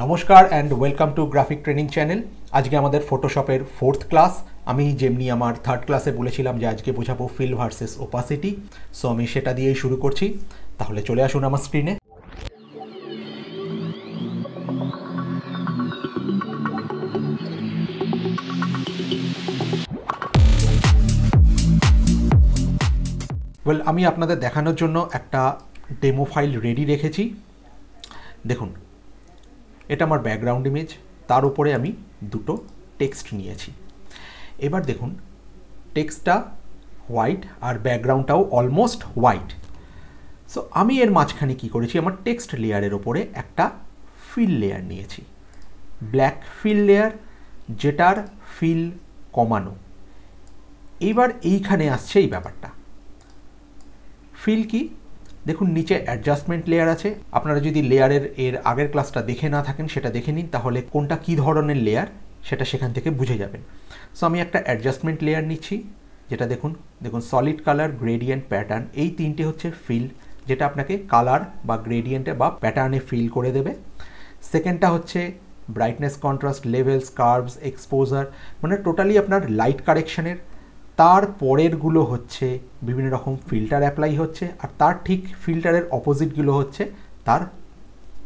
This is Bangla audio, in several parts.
নমস্কার and welcome to graphic training channel. আজকে আমাদের ফটোশপের 4th ক্লাস। আমি যেমনি আমার 3rd ক্লাসে বলেছিলাম যে আজকে বোঝাবো ফিল ভার্সেস ওপাসিটি, সো আমি সেটা দিয়েই শুরু করছি। তাহলে চলে আসুন আমার স্ক্রিনে। আমি আপনাদের দেখানোর জন্য একটা ডেমো ফাইল রেডি রেখেছি। দেখুন, এটা আমার ব্যাকগ্রাউন্ড ইমেজ, তার উপরে আমি দুটো টেক্সট নিয়েছি। এবার দেখুন, টেক্সটটা হোয়াইট আর ব্যাকগ্রাউন্ডটাও অলমোস্ট হোয়াইট। সো আমি এর মাঝখানে কী করেছি, আমার টেক্সট লেয়ারের ওপরে একটা ফিল লেয়ার নিয়েছি, ব্ল্যাক ফিল লেয়ার, যেটার ফিল কমানো। এইবার এইখানে আসছে এই ব্যাপারটা। ফিল কি? দেখুন, নিচে অ্যাডজাস্টমেন্ট লেয়ার আছে। আপনারা যদি লেয়ারের এর আগের ক্লাসটা দেখে না থাকেন সেটা দেখে নিন, তাহলে কোনটা কী ধরনের লেয়ার সেটা সেখান থেকে বুঝে যাবেন। সো আমি একটা অ্যাডজাস্টমেন্ট লেয়ার নিচ্ছি, যেটা দেখুন সলিড কালার, গ্রেডিয়েন্ট, প্যাটার্ন, এই তিনটে হচ্ছে ফিল, যেটা আপনাকে কালার বা গ্রেডিয়েন্টে বা প্যাটার্নে ফিল করে দেবে। সেকেন্ডটা হচ্ছে brightness, contrast, levels, curves, exposure, মানে টোটালি আপনার লাইট কারেকশানের। তার পরেরগুলো হচ্ছে বিভিন্ন রকম ফিল্টার অ্যাপ্লাই হচ্ছে, আর তার ঠিক ফিল্টারের অপোজিটগুলো হচ্ছে তার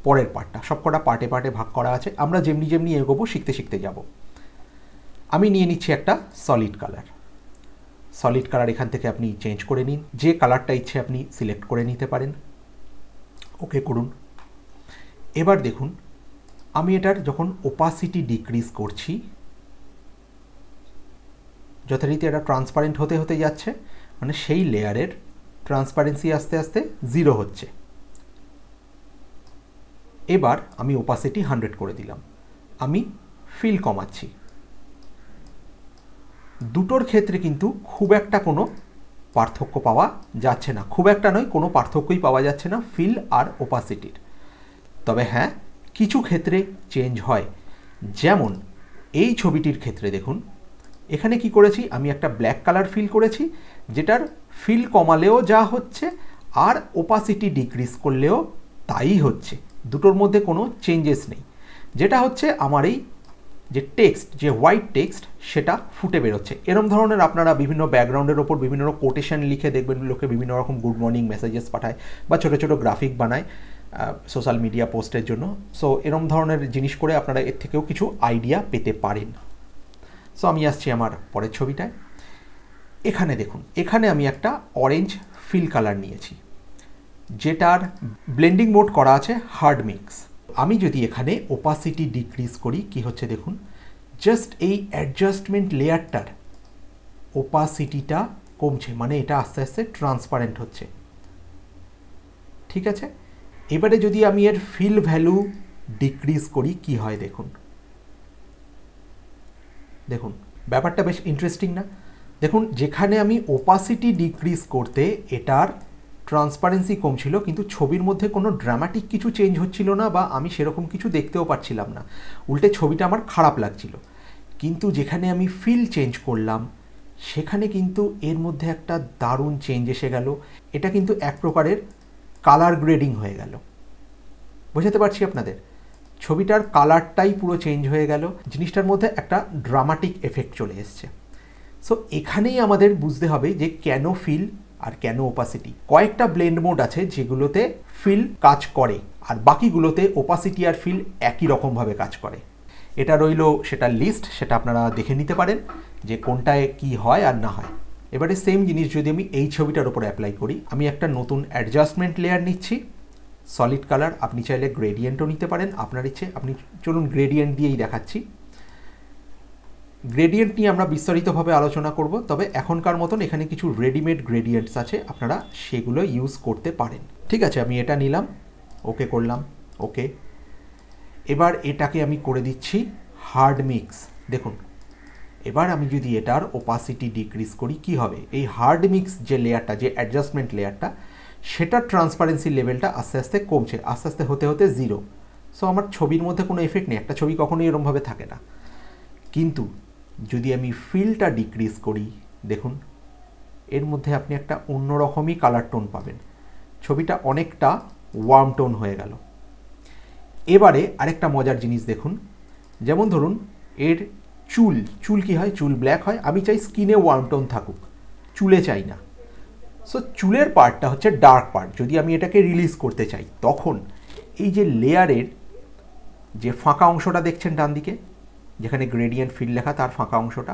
পরের পার্টটা। সবকটা পার্টে পার্টে ভাগ করা আছে। আমরা যেমনি যেমনি এগোবো শিখতে শিখতে যাব। আমি নিয়ে নিচ্ছি একটা সলিড কালার। সলিড কালার এখান থেকে আপনি চেঞ্জ করে নিন, যে কালারটা ইচ্ছে আপনি সিলেক্ট করে নিতে পারেন। ওকে করুন। এবার দেখুন, আমি এটার যখন ওপাসিটি ডিক্রিজ করছি, যথারীতি এটা ট্রান্সপারেন্ট হতে হতে যাচ্ছে, মানে সেই লেয়ারের ট্রান্সপারেন্সি আস্তে আস্তে 0 হচ্ছে। এবার আমি ওপাসিটি 100 করে দিলাম। আমি ফিল কমাচ্ছি। দুটোর ক্ষেত্রে কিন্তু খুব একটা কোনো পার্থক্য পাওয়া যাচ্ছে না, খুব একটা নয়, কোনো পার্থক্যই পাওয়া যাচ্ছে না ফিল আর ওপাসিটির। তবে হ্যাঁ, কিছু ক্ষেত্রে চেঞ্জ হয়। যেমন এই ছবিটির ক্ষেত্রে দেখুন, এখানে কি করেছি, আমি একটা ব্ল্যাক কালার ফিল করেছি, যেটার ফিল কমালেও যা হচ্ছে আর ওপাসিটি ডিক্রিজ করলেও তাই হচ্ছে। দুটোর মধ্যে কোনো চেঞ্জেস নেই। যেটা হচ্ছে আমার এই যে টেক্সট, যে হোয়াইট টেক্সট, সেটা ফুটে বেরোচ্ছে। এরম ধরনের আপনারা বিভিন্ন ব্যাকগ্রাউন্ডের ওপর বিভিন্ন রকম কোটেশন লিখে দেখবেন, লোকে বিভিন্ন রকম গুড মর্নিং মেসেজেস পাঠায় বা ছোটো ছোটো গ্রাফিক বানায় সোশ্যাল মিডিয়া পোস্টের জন্য। সো এরম ধরনের জিনিস করে আপনারা এর থেকেও কিছু আইডিয়া পেতে পারেন। সো আমি আসছি আমার পরের ছবিটায়। এখানে দেখুন, এখানে আমি একটা অরেঞ্জ ফিল কালার নিয়েছি, যেটার ব্লেন্ডিং মোড করা আছে হার্ড মিক্স। আমি যদি এখানে ওপাসিটি ডিক্রিজ করি, কি হচ্ছে দেখুন, জাস্ট এই অ্যাডজাস্টমেন্ট লেয়ারটার ওপাসিটিটা কমছে, মানে এটা আস্তে আস্তে ট্রান্সপারেন্ট হচ্ছে। ঠিক আছে, এবারে যদি আমি এর ফিল ভ্যালু ডিক্রিজ করি, কি হয় দেখুন। দেখুন, ব্যাপারটা বেশ ইন্টারেস্টিং না? দেখুন, যেখানে আমি ওপাসিটি ডিক্রিজ করতে এটার ট্রান্সপারেন্সি কমছিল, কিন্তু ছবির মধ্যে কোনো ড্রামাটিক কিছু চেঞ্জ হচ্ছিল না, বা আমি সেরকম কিছু দেখতেও পাচ্ছিলাম না। উল্টে ছবিটা আমার খারাপ লাগছিল। কিন্তু যেখানে আমি ফিল চেঞ্জ করলাম, সেখানে কিন্তু এর মধ্যে একটা দারুণ চেঞ্জ এসে গেল। এটা কিন্তু এক প্রকারের কালার গ্রেডিং হয়ে গেল। বোঝাতে পারছি আপনাদের? ছবিটার কালারটাই পুরো চেঞ্জ হয়ে গেল, জিনিসটার মধ্যে একটা ড্রামাটিক এফেক্ট চলে এসছে। সো এখানেই আমাদের বুঝতে হবে যে কেন ফিল আর কেন ওপাসিটি। কয়েকটা ব্লেন্ড মোড আছে যেগুলোতে ফিল কাজ করে, আর বাকিগুলোতে ওপাসিটি আর ফিল একই রকমভাবে কাজ করে। এটা রইল সেটা লিস্ট, সেটা আপনারা দেখে নিতে পারেন যে কোনটায় কি হয় আর না হয়। এবারে সেম জিনিস যদি আমি এই ছবিটার উপরে অ্যাপ্লাই করি, আমি একটা নতুন অ্যাডজাস্টমেন্ট লেয়ার নিচ্ছি, সলিড কালার। আপনি চাইলে গ্রেডিয়েন্টও নিতে পারেন, আপনার ইচ্ছে। আপনি চলুন গ্রেডিয়েন্ট দিয়েই দেখাচ্ছি। গ্রেডিয়েন্ট নিয়ে আমরা বিস্তারিতভাবে আলোচনা করব, তবে এখনকার মতন এখানে কিছু রেডিমেড গ্রেডিয়েন্টস আছে, আপনারা সেগুলো ইউজ করতে পারেন। ঠিক আছে, আমি এটা নিলাম, ওকে করলাম, ওকে। এবার এটাকে আমি করে দিচ্ছি হার্ড মিক্স। দেখুন, এবার আমি যদি এটার ওপাসিটি ডিক্রিজ করি, কি হবে, এই হার্ড মিক্স যে লেয়ারটা, যে অ্যাডজাস্টমেন্ট লেয়ারটা, সেটার ট্রান্সপারেন্সি লেভেলটা আস্তে আস্তে কমছে, আস্তে আস্তে হতে হতে 0। সো আমার ছবির মধ্যে কোনো এফেক্ট নেই, একটা ছবি কখনোই এরমভাবে থাকে না। কিন্তু যদি আমি ফিলটা ডিক্রিজ করি, দেখুন এর মধ্যে আপনি একটা অন্যরকমই কালার টোন পাবেন। ছবিটা অনেকটা ওয়ার্ম টোন হয়ে গেল। এবারে আরেকটা মজার জিনিস দেখুন, যেমন ধরুন এর চুল কি হয়, চুল ব্ল্যাক হয়, আমি চাই স্কিনে ওয়ার্ম টোন থাকুক, চুলে চাই না। সো চুলের পার্টটা হচ্ছে ডার্ক পার্ট। যদি আমি এটাকে রিলিজ করতে চাই, তখন এই যে লেয়ারের যে ফাঁকা অংশটা দেখছেন ডান দিকে, যেখানে গ্রেডিয়েন্ট ফিল লেখা, তার ফাঁকা অংশটা,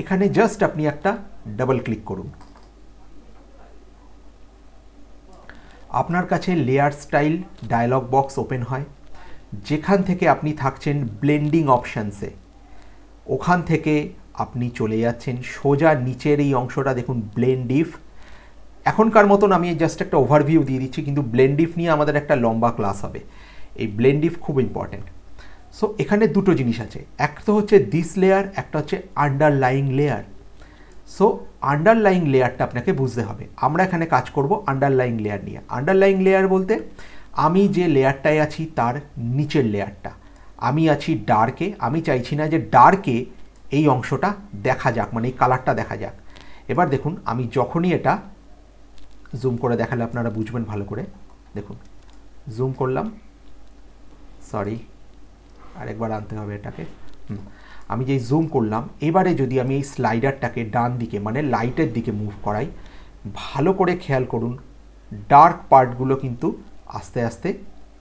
এখানে জাস্ট আপনি একটা ডাবল ক্লিক করুন। আপনার কাছে layer style dialogue box open হয়, যেখান থেকে আপনি থাকছেন ব্লেন্ডিং অপশানসে। ওখান থেকে আপনি চলে যাচ্ছেন সোজা নিচের এই অংশটা দেখুন, ব্লেন্ড ইফ। এখনকার মতন আমি জাস্ট একটা ওভারভিউ দিয়ে দিচ্ছি, কিন্তু ব্লেন্ড ইফ নিয়ে আমাদের একটা লম্বা ক্লাস হবে। এই ব্লেন্ড ইফ খুব ইম্পর্ট্যান্ট। সো এখানে দুটো জিনিস আছে, একটা হচ্ছে দিস লেয়ার, একটা হচ্ছে আন্ডারলাইং লেয়ার। সো আন্ডারলাইং লেয়ারটা আপনাকে বুঝতে হবে। আমরা এখানে কাজ করব আন্ডারলাইং লেয়ার নিয়ে। আন্ডারলাইং লেয়ার বলতে আমি যে লেয়ারটায় আছি তার নিচের লেয়ারটা। আমি আছি ডার্কে, আমি চাইছি না যে ডার্কে এই অংশটা দেখা যাক, মানে এই কালারটা দেখা যাক। এবার দেখুন আমি যখনই এটা জুম করে দেখালে আপনারা বুঝবেন ভালো করে। দেখুন জুম করলাম, সরি আরেকবার আনতে হবে এটাকে। আমি যেই জুম করলাম, এবারে যদি আমি এই স্লাইডারটাকে ডান দিকে মানে লাইটের দিকে মুভ করাই, ভালো করে খেয়াল করুন ডার্ক পার্টগুলো কিন্তু আস্তে আস্তে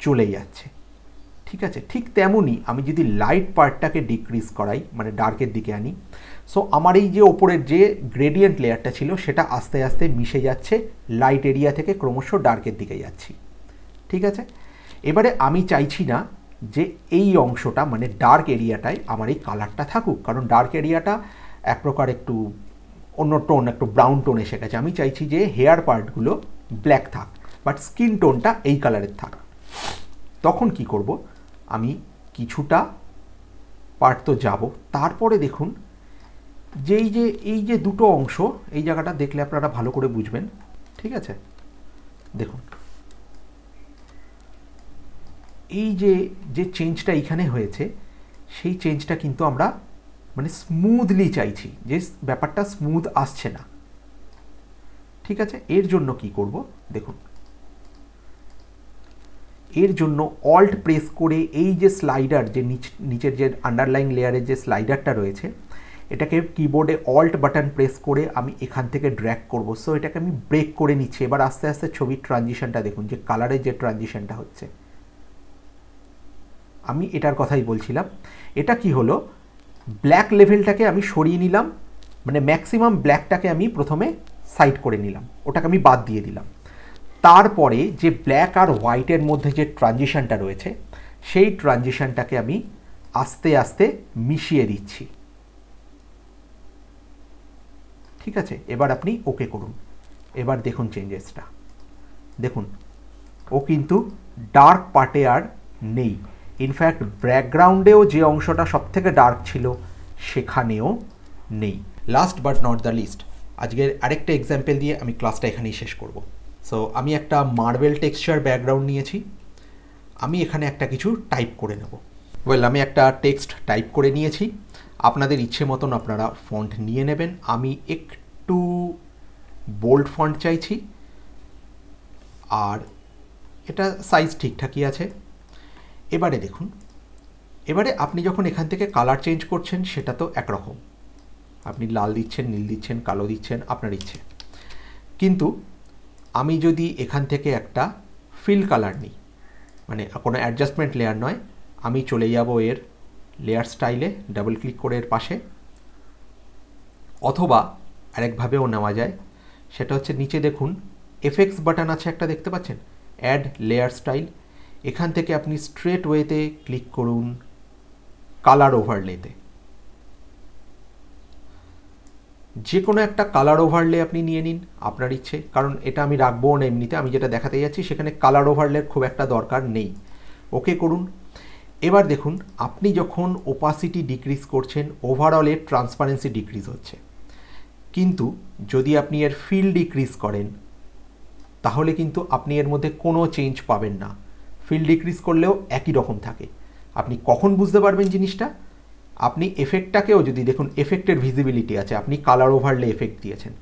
চলে যাচ্ছে। ঠিক আছে, ঠিক তেমনই আমি যদি লাইট পার্টটাকে ডিক্রিজ করাই, মানে ডার্কের দিকে আনি, সো আমার এই যে ওপরের যে গ্রেডিয়েন্ট লেয়ারটা ছিল সেটা আস্তে আস্তে মিশে যাচ্ছে, লাইট এরিয়া থেকে ক্রমশ ডার্কের দিকে যাচ্ছি। ঠিক আছে, এবারে আমি চাইছি না যে এই অংশটা মানে ডার্ক এরিয়াটায় আমার এই কালারটা থাকুক, কারণ ডার্ক এরিয়াটা এক প্রকার একটু অন্য টোন, একটু ব্রাউন টোন এসে গেছে। আমি চাইছি যে হেয়ার পার্টগুলো ব্ল্যাক থাক, বাট স্কিন টোনটা এই কালারের থাক। তখন কি করব, আমি কিছুটা পার্ট তো যাব, তারপরে দেখুন এই যে দুটো অংশ, এই জায়গাটা দেখলে আপনারা ভালো করে বুঝবেন। ঠিক আছে, দেখুন এই যে চেঞ্জটা এইখানে হয়েছে, সেই চেঞ্জটা কিন্তু আমরা মানে স্মুথলি চাইছি, যে ব্যাপারটা স্মুথ আসছে না। ঠিক আছে, এর জন্য কি করব দেখুন, এর জন্য অল্ট প্রেস করে এই যে স্লাইডার, যে নিচের যে আন্ডারলাইং লেয়ারের যে স্লাইডারটা রয়েছে, এটাকে কিবোর্ডে অল্ট বাটন প্রেস করে আমি এখান থেকে ড্র্যাগ করব। সো এটাকে আমি ব্রেক করে নিচ্ছি। এবার আস্তে আস্তে ছবির ট্রানজিশনটা দেখুন, যে কালারের যে ট্রানজিশনটা হচ্ছে, আমি এটার কথাই বলছিলাম। এটা কি হলো, ব্ল্যাক লেভেলটাকে আমি সরিয়ে নিলাম, মানে ম্যাক্সিমাম ব্ল্যাকটাকে আমি প্রথমে সাইড করে নিলাম, ওটাকে আমি বাদ দিয়ে দিলাম। তারপরে যে ব্ল্যাক আর হোয়াইটের মধ্যে যে ট্রানজিশনটা রয়েছে, সেই ট্রানজিশনটাকে আমি আস্তে আস্তে মিশিয়ে দিচ্ছি। ঠিক আছে, এবার আপনি ওকে করুন। এবার দেখুন চেঞ্জেসটা, দেখুন ও কিন্তু ডার্ক পার্টে আর নেই। ইনফ্যাক্ট ব্যাকগ্রাউন্ডেও যে অংশটা সব থেকে ডার্ক ছিল সেখানেও নেই। Last but not the least, আজকের আরেকটা এক্সাম্পল দিয়ে আমি ক্লাসটা এখানেই শেষ করব। সো আমি একটা মার্বেল টেক্সচার ব্যাকগ্রাউন্ড নিয়েছি, আমি এখানে একটা কিছু টাইপ করে নেব। আমি একটা টেক্সট টাইপ করে নিয়েছি। আপনাদের ইচ্ছে মতন আপনারা ফন্ট নিয়ে নেবেন। আমি একটু বোল্ড ফন্ট চাইছি, আর এটা সাইজ ঠিকঠাকই আছে। এবারে দেখুন, এবারে আপনি যখন এখান থেকে কালার চেঞ্জ করছেন সেটা তো একরকম, আপনি লাল দিচ্ছেন, নীল দিচ্ছেন, কালো দিচ্ছেন, আপনার ইচ্ছে। কিন্তু আমি যদি এখান থেকে একটা ফিল কালার নিই, মানে কোনো অ্যাডজাস্টমেন্ট লেয়ার নয়, আমি চলে যাব এর লেয়ার স্টাইলে, ডাবল ক্লিক করে এর পাশে। অথবা আরেকভাবেও নেওয়া যায়, সেটা হচ্ছে নিচে দেখুন এফেক্টস বাটন আছে একটা, দেখতে পাচ্ছেন, অ্যাড লেয়ার স্টাইল। এখান থেকে আপনি স্ট্রেট ওয়েতে ক্লিক করুন কালার ওভারলেতে। যে কোনো একটা কালার ওভারলে আপনি নিয়ে নিন, আপনার ইচ্ছে, কারণ এটা আমি রাখবো না এমনিতে, আমি যেটা দেখাতে যাচ্ছি সেখানে কালার ওভারলের খুব একটা দরকার নেই। ওকে করুন। এবার দেখুন আপনি যখন ওপাসিটি ডিক্রিজ করছেন, ওভারঅলের ট্রান্সপারেন্সি ডিক্রিজ হচ্ছে। কিন্তু যদি আপনি এর ফিল ডিক্রিজ করেন, তাহলে কিন্তু আপনি এর মধ্যে কোনো চেঞ্জ পাবেন না। ফিল ডিক্রিজ করলেও একই রকম থাকে। আপনি কখন বুঝতে পারবেন জিনিসটা, আপনি এফেক্টটাকেও যদি দেখুন, এফেক্টের ভিজিবিলিটি আছে, আপনি কালার ওভারলে এফেক্ট দিয়েছেন,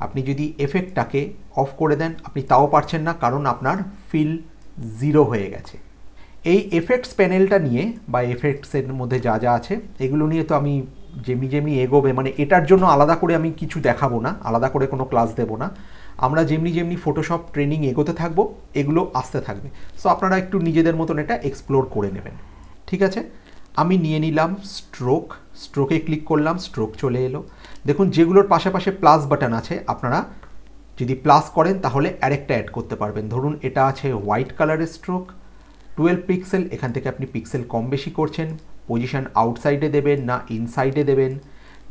আপনি যদি এফেক্টটাকে অফ করে দেন, আপনি তাও পারছেন না, কারণ আপনার ফিল 0 হয়ে গেছে। এই এফেক্টস প্যানেলটা নিয়ে বা এফেক্টসের মধ্যে যা যা আছে এগুলো নিয়ে তো আমি যেমনি এগোবে, মানে এটার জন্য আলাদা করে আমি কিছু দেখাবো না, আলাদা করে কোনো ক্লাস দেবো না। আমরা যেমনি ফটোশপ ট্রেনিং এগোতে থাকবো এগুলো আসতে থাকবে। সো আপনারা একটু নিজেদের মতন এটা এক্সপ্লোর করে নেবেন। ঠিক আছে, আমি নিয়ে নিলাম স্ট্রোক, স্ট্রোকে ক্লিক করলাম, স্ট্রোক চলে এলো। দেখুন যেগুলোর পাশে প্লাস বাটন আছে, আপনারা যদি প্লাস করেন তাহলে আরেকটা অ্যাড করতে পারবেন। ধরুন এটা আছে হোয়াইট কালারের স্ট্রোক, 12 পিক্সেল, এখান থেকে আপনি পিক্সেল কম বেশি করছেন, পজিশন আউটসাইডে দেবেন না ইনসাইডে দেবেন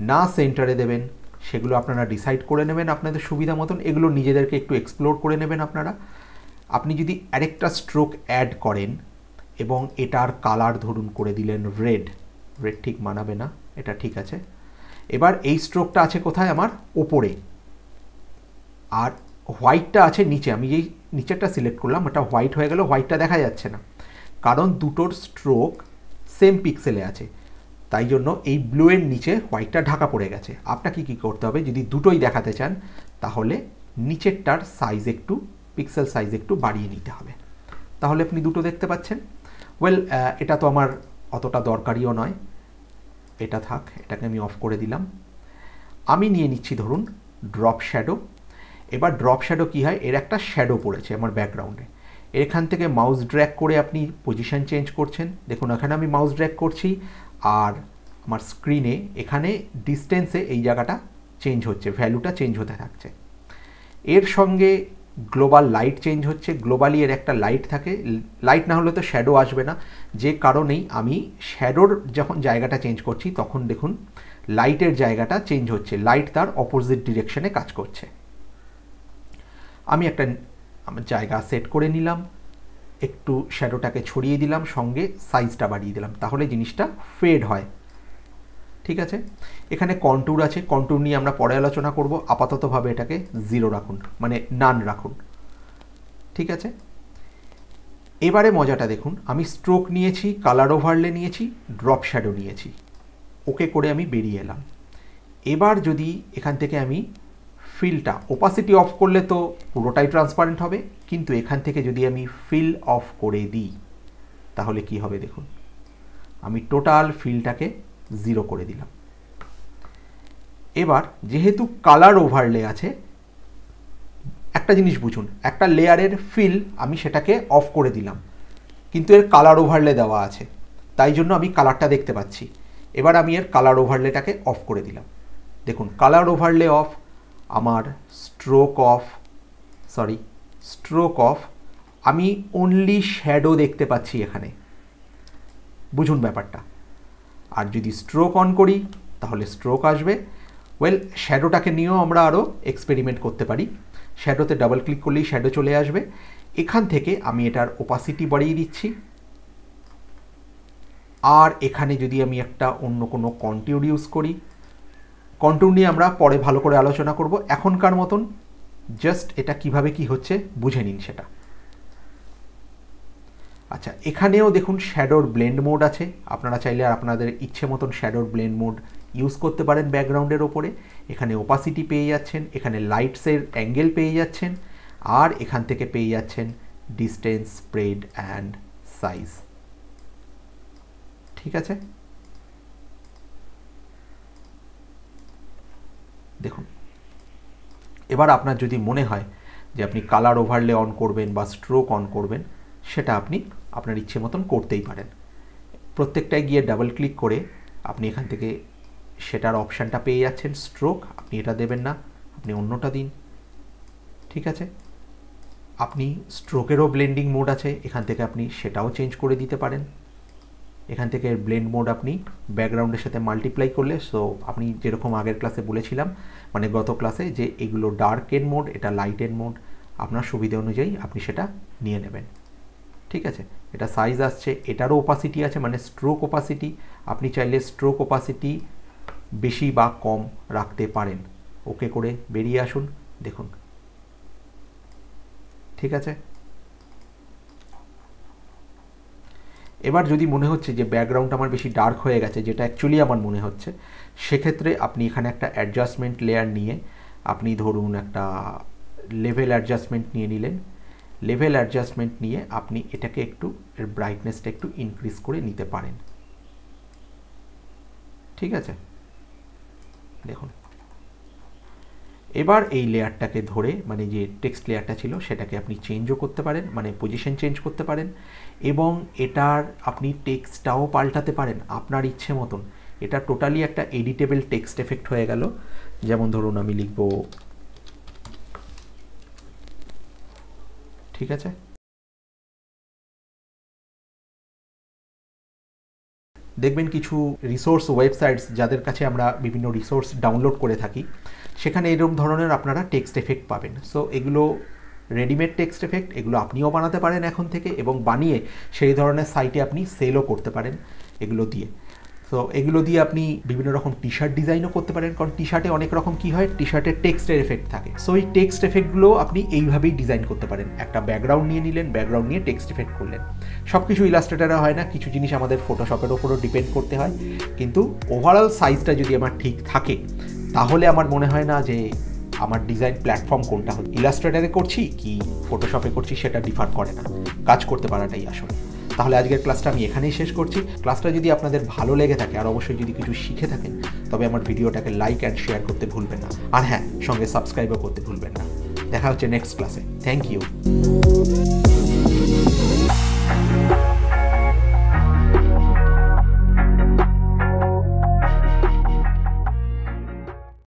না সেন্টারে দেবেন, সেগুলো আপনারা ডিসাইড করে নেবেন আপনাদের সুবিধা মতন। এগুলো নিজেদেরকে একটু এক্সপ্লোর করে নেবেন আপনারা। আপনি যদি আরেকটা স্ট্রোক অ্যাড করেন এবং এটার কালার ধরুন করে দিলেন রেড, রেড ঠিক মানাবে না, এটা ঠিক আছে। এবার এই স্ট্রোকটা আছে কোথায়, আমার ওপরে, আর হোয়াইটটা আছে নিচে। আমি যেই নিচেরটা সিলেক্ট করলাম ওটা হোয়াইট হয়ে গেল, হোয়াইটটা দেখা যাচ্ছে না, কারণ দুটোর স্ট্রোক সেম পিক্সেলে আছে, তাই জন্য এই ব্লু এর নিচে হোয়াইটটা ঢাকা পড়ে গেছে। আপনাকে কি করতে হবে, যদি দুটোই দেখাতে চান তাহলে নিচেরটার সাইজ একটু, পিক্সেল সাইজ একটু বাড়িয়ে নিতে হবে, তাহলে আপনি দুটো দেখতে পাচ্ছেন। ওয়েল, এটা তো আমার অতটা দরকারিও নয়, এটা থাক, এটাকে আমি অফ করে দিলাম। আমি নিয়ে নিচ্ছি ধরুন ড্রপ শ্যাডো। এবার ড্রপ শ্যাডো কী হয়, এর একটা শ্যাডো পড়েছে আমার ব্যাকগ্রাউন্ডে, এখান থেকে মাউস ড্র্যাগ করে আপনি পজিশন চেঞ্জ করছেন। দেখুন এখানে আমি মাউস ড্র্যাগ করছি আর আমার স্ক্রিনে এখানে ডিস্টেন্সে এই জায়গাটা চেঞ্জ হচ্ছে, ভ্যালুটা চেঞ্জ হতে থাকছে। এর সঙ্গে গ্লোবাল লাইট চেঞ্জ হচ্ছে, গ্লোবালি এর একটা লাইট থাকে, লাইট না হলে তো শ্যাডো আসবে না, যে কারণেই আমি শ্যাডোর যখন জায়গাটা চেঞ্জ করছি তখন দেখুন লাইটের জায়গাটা চেঞ্জ হচ্ছে, লাইট তার অপোজিট ডিরেকশনে কাজ করছে। আমি একটা আমার জায়গা সেট করে নিলাম, একটু শ্যাডোটাকে ছড়িয়ে দিলাম, সঙ্গে সাইজটা বাড়িয়ে দিলাম, তাহলে জিনিসটা ফেড হয়। ঠিক আছে, এখানে কন্ট্যুর আছে, কন্ট্যুর নিয়ে আমরা পরে আলোচনা করব, আপাততভাবে এটাকে 0 রাখুন, মানে নান রাখুন। ঠিক আছে, এবারে মজাটা দেখুন, আমি স্ট্রোক নিয়েছি, কালার ওভারলে নিয়েছি, ড্রপ শ্যাডো নিয়েছি, ওকে করে আমি বেরিয়ে এলাম। এবার যদি এখান থেকে আমি ফিলটা, ওপাসিটি অফ করলে তো পুরোটাই ট্রান্সপারেন্ট হবে, কিন্তু এখান থেকে যদি আমি ফিল অফ করে দিই তাহলে কি হবে দেখুন, আমি টোটাল ফিলটাকে 0 করে দিলাম। এবার যেহেতু কালার ওভারলে আছে, একটা জিনিস বুঝুন, একটা লেয়ারের ফিল আমি সেটাকে অফ করে দিলাম, কিন্তু এর কালার ওভারলে দেওয়া আছে, তাই জন্য আমি কালারটা দেখতে পাচ্ছি। এবার আমি এর কালার ওভারলেটাকে অফ করে দিলাম, দেখুন কালার ওভারলে অফ, আমার স্ট্রোক অফ, আমি অনলি শ্যাডো দেখতে পাচ্ছি এখানে, বুঝুন ব্যাপারটা। আর যদি স্ট্রোক অন করি তাহলে স্ট্রোক আসবে। ওয়েল, শ্যাডোটাকে নিয়েও আমরা আরও এক্সপেরিমেন্ট করতে পারি, শ্যাডোতে ডাবল ক্লিক করলেই শ্যাডো চলে আসবে। এখান থেকে আমি এটার ওপাসিটি বাড়িয়ে দিচ্ছি, আর এখানে যদি আমি একটা অন্য কোনো কন্ট্যুর ইউজ করি, কন্ট্যুর নিয়ে আমরা পরে ভালো করে আলোচনা করব, এখনকার মতন জাস্ট এটা কিভাবে কি হচ্ছে বুঝে নিন সেটা। আচ্ছা, এখানেও দেখুন শ্যাডোর ব্লেন্ড মোড আছে, আপনারা চাইলে আপনাদের ইচ্ছে মতন শ্যাডোর ব্লেন্ড মোড ইউজ করতে পারেন ব্যাকগ্রাউন্ডের ওপরে। এখানে ওপাসিটি পেয়ে যাচ্ছেন, এখানে লাইটসের অ্যাঙ্গেল পেয়ে যাচ্ছেন, আর এখান থেকে পেয়ে যাচ্ছেন ডিস্টেন্স, স্প্রেড অ্যান্ড সাইজ। ঠিক আছে, দেখুন এবার আপনার যদি মনে হয় যে আপনি কালার ওভারলে অন করবেন বা স্ট্রোক অন করবেন, সেটা আপনি আপনার ইচ্ছে মতন করতেই পারেন। প্রত্যেকটায় গিয়ে ডাবল ক্লিক করে আপনি এখান থেকে সেটার অপশানটা পেয়ে যাচ্ছেন। স্ট্রোক আপনি এটা দেবেন না, আপনি অন্যটা দিন। ঠিক আছে, আপনি স্ট্রোকেরও ব্লেন্ডিং মোড আছে, এখান থেকে আপনি সেটাও চেঞ্জ করে দিতে পারেন। এখান থেকে ব্লেন্ড মোড আপনি ব্যাকগ্রাউন্ডের সাথে মাল্টিপ্লাই করলে, সো আপনি যেরকম আগের ক্লাসে বলেছিলাম, মানে গত ক্লাসে, যে এগুলো ডার্ক এন্ড মোড, এটা লাইট এন্ড মোড, আপনার সুবিধা অনুযায়ী আপনি সেটা নিয়ে নেবেন। ঠিক আছে, এটা সাইজ আসছে, এটারও ওপাসিটি আছে, মানে স্ট্রোক ওপাসিটি, আপনি চাইলে স্ট্রোক ওপাসিটি বেশি বা কম রাখতে পারেন। ওকে করে বেরিয়ে আসুন, দেখুন। ঠিক আছে, এবার যদি মনে হচ্ছে যে ব্যাকগ্রাউন্ড আমার বেশি ডার্ক হয়ে গেছে, যেটা অ্যাকচুয়ালি আমার মনে হচ্ছে, সেক্ষেত্রে আপনি এখানে একটা অ্যাডজাস্টমেন্ট লেয়ার নিয়ে আপনি ধরুন একটা লেভেল অ্যাডজাস্টমেন্ট নিয়ে নিলেন। লেভেল অ্যাডজাস্টমেন্ট নিয়ে আপনি এটাকে একটু এর ব্রাইটনেসটা একটু ইনক্রিজ করে নিতে পারেন। ঠিক আছে, দেখুন এবার এই লেয়ারটাকে ধরে মানে যে টেক্সট লেয়ারটা ছিল সেটাকে আপনি চেঞ্জও করতে পারেন, মানে পজিশন চেঞ্জ করতে পারেন, এবং এটার আপনি টেক্সটটাও পাল্টাতে পারেন আপনার ইচ্ছে মতন। এটা টোটালি একটা এডিটেবল টেক্সট এফেক্ট হয়ে গেল। যেমন ধরুন আমি লিখব, ঠিক আছে, দেখবেন কিছু রিসোর্স ওয়েবসাইটস যাদের কাছে আমরা বিভিন্ন রিসোর্স ডাউনলোড করে থাকি, সেখানে এরকম ধরনের আপনারা টেক্সট এফেক্ট পাবেন। সো এগুলো রেডিমেড টেক্সট এফেক্ট, এগুলো আপনিও বানাতে পারেন এখন থেকে, এবং বানিয়ে সেই ধরনের সাইটে আপনি সেলও করতে পারেন এগুলো দিয়ে। তো এগুলো দিয়ে আপনি বিভিন্ন রকম টি শার্ট ডিজাইনও করতে পারেন, কারণ টি শার্টে অনেক রকম কী হয়, টি শার্টের টেক্সটের এফেক্ট থাকে। সো এই টেক্সট এফেক্টগুলো আপনি এইভাবেই ডিজাইন করতে পারেন। একটা ব্যাকগ্রাউন্ড নিয়ে নিলেন, ব্যাকগ্রাউন্ড নিয়ে টেক্সট এফেক্ট করলেন। সব কিছু ইলাস্ট্রেটারে হয় না, কিছু জিনিস আমাদের ফটোশপের ওপরও ডিপেন্ড করতে হয়, কিন্তু ওভারঅল সাইজটা যদি আমার ঠিক থাকে তাহলে আমার মনে হয় না যে আমার ডিজাইন প্ল্যাটফর্ম কোনটা হল, ইলাস্ট্রেটারে করছি কি ফটোশপে করছি সেটা ডিফার করে না, কাজ করতে পারাটাই আসলে। তাহলে আজকের ক্লাসটা আমি এখানেই শেষ করছি। ক্লাসটা যদি আপনাদের ভালো লেগে থাকে আর অবশ্যই যদি কিছু শিখে থাকেন, তবে আমার ভিডিওটাকে লাইক অ্যান্ড শেয়ার করতে ভুলবেন না, আর হ্যাঁ, সঙ্গে সাবস্ক্রাইবও করতে ভুলবেন না। দেখা হচ্ছে নেক্সট ক্লাসে। Thank you.